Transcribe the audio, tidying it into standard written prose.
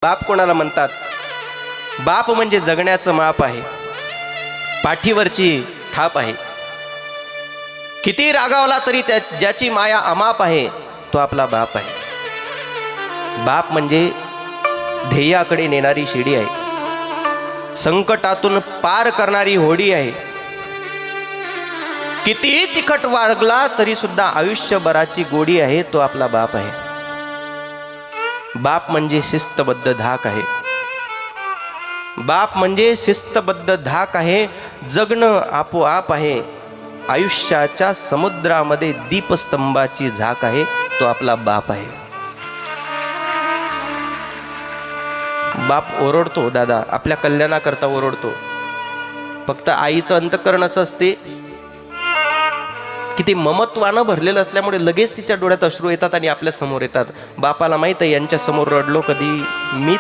बाप कोणाला म्हणतात? बाप म्हणजे जगण्याचं माप आहे, पाठीवरची थाप आहे. किती रागावला तरी ज्याची माया अमाप आहे तो आपला बाप आहे. बाप म्हणजे ध्येयाकडे नेणारी शिडी आहे, संकटातून पार करणारी होडी आहे. कितीही तिखट वागला तरी सुद्धा आयुष्यभराची गोडी आहे, तो आपला बाप आहे. बाप म्हणजे शिस्तबद्ध धाक आहे. बाप म्हणजे शिस्तबद्ध धाक आहे. जगणं आपोआप आहे. आयुष्याच्या समुद्रामध्ये दीपस्तंभाची झाक आहे, तो आपला बाप आहे. बाप ओरडतो दादा, आपल्या कल्याणाकरता ओरडतो. फक्त आईचं अंतःकरण असं असते की ते ममत्वानं भरलेलं असल्यामुळे लगेच तिच्या डोळ्यात अश्रू येतात आणि आपल्या समोर येतात. बापाला माहित आहे यांच्या समोर रडलो कधी मी